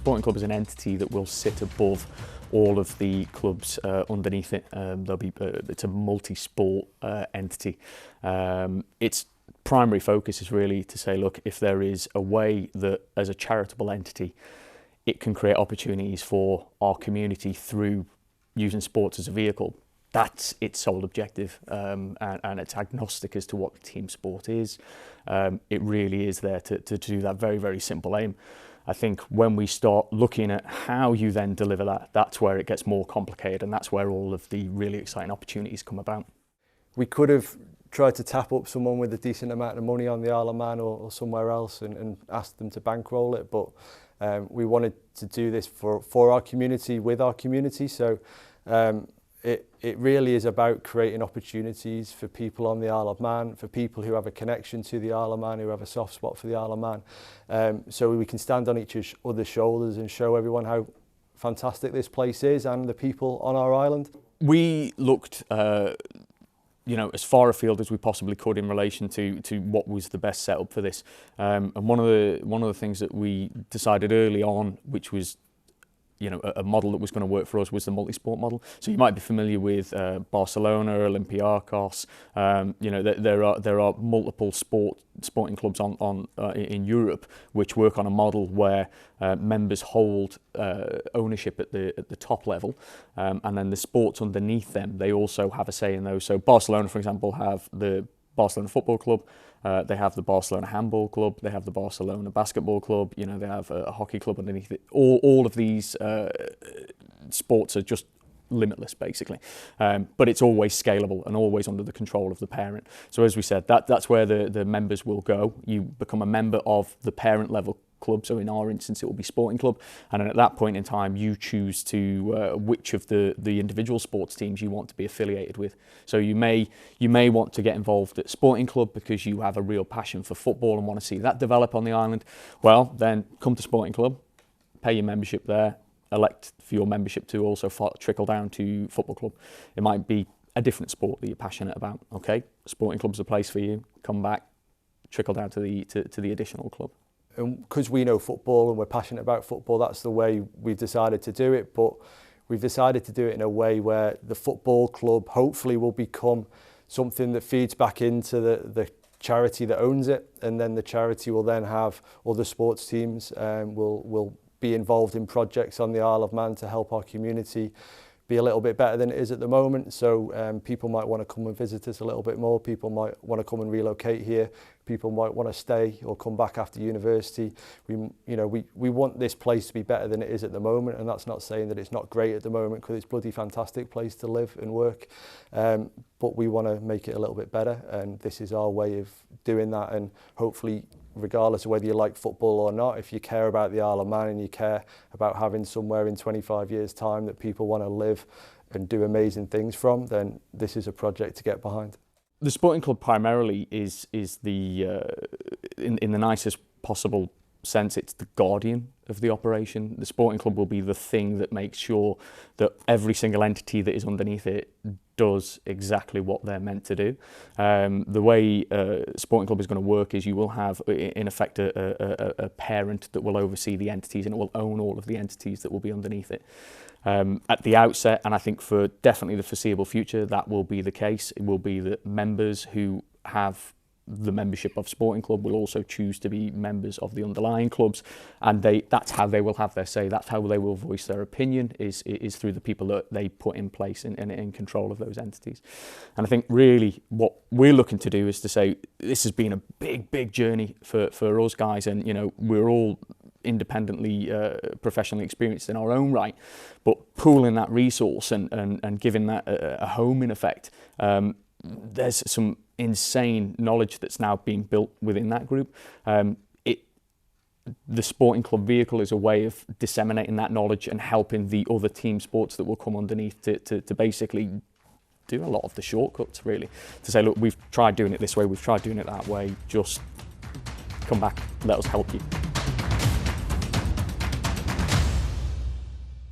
Sporting Club is an entity that will sit above all of the clubs underneath it. It's a multi-sport entity. Its primary focus is really to say, look, if there is a way that as a charitable entity it can create opportunities for our community through using sports as a vehicle, that's its sole objective, and it's agnostic as to what the team sport is. It really is there to do that very, very simple aim. I think when we start looking at how you then deliver that, that's where it gets more complicated, and that's where all of the really exciting opportunities come about. We could have tried to tap up someone with a decent amount of money on the Isle of Man or somewhere else and ask them to bankroll it, but we wanted to do this for our community, with our community. So it really is about creating opportunities for people on the Isle of Man, for people who have a connection to the Isle of Man, who have a soft spot for the Isle of Man, so we can stand on each other's shoulders and show everyone how fantastic this place is and the people on our island. We looked as far afield as we possibly could in relation to what was the best setup for this, and one of the things that we decided early on, which was a model that was going to work for us, was the multi-sport model. So you might be familiar with Barcelona, Olympiacos. There are multiple sporting clubs in Europe which work on a model where members hold ownership at the top level, and then the sports underneath them, they also have a say in those. So Barcelona, for example, have the Barcelona Football Club, they have the Barcelona Handball Club, they have the Barcelona Basketball Club, they have a hockey club underneath it. All of these sports are just limitless, basically, but it's always scalable and always under the control of the parent. So as we said, that's where the members will go. You become a member of the parent level club, so in our instance it will be Sporting Club, and then at that point in time you choose to which of the individual sports teams you want to be affiliated with. So you may want to get involved at Sporting Club because you have a real passion for football and want to see that develop on the island. Well, then come to Sporting Club, pay your membership there, elect for your membership to also trickle down to Football Club. It might be a different sport that you're passionate about. Okay, Sporting Club's the place for you. Come back, trickle down to the additional club. And because we know football and we're passionate about football, that's the way we've decided to do it. But we've decided to do it in a way where the football club hopefully will become something that feeds back into the charity that owns it, and then the charity will then have other sports teams, will be involved in projects on the Isle of Man to help our community be a little bit better than it is at the moment. So people might want to come and visit us a little bit more. People might want to come and relocate here. People might want to stay or come back after university. We want this place to be better than it is at the moment, and that's not saying that it's not great at the moment, because it's a bloody fantastic place to live and work. But we want to make it a little bit better, and this is our way of doing that. And hopefully, regardless of whether you like football or not, if you care about the Isle of Man and you care about having somewhere in 25 years' time that people want to live and do amazing things from, then this is a project to get behind. The Sporting Club primarily is the in the nicest possible sense, it's the guardian of the operation. The Sporting Club will be the thing that makes sure that every single entity that is underneath it does exactly what they're meant to do. The way Sporting Club is going to work is you will have, in effect, a parent that will oversee the entities, and it will own all of the entities that will be underneath it. At the outset, and I think for definitely the foreseeable future, that will be the case. It will be that members who have the membership of Sporting Club will also choose to be members of the underlying clubs, and that's how they will have their say. That's how they will voice their opinion, is through the people that they put in place and in control of those entities. And I think really what we're looking to do is to say this has been a big journey for us guys, and we're all independently professionally experienced in our own right, but pooling that resource and giving that a home in effect, there's some insane knowledge that's now being built within that group. The Sporting Club vehicle is a way of disseminating that knowledge and helping the other team sports that will come underneath to basically do a lot of the shortcuts, really, to say, look, we've tried doing it this way, we've tried doing it that way, just come back, let us help you.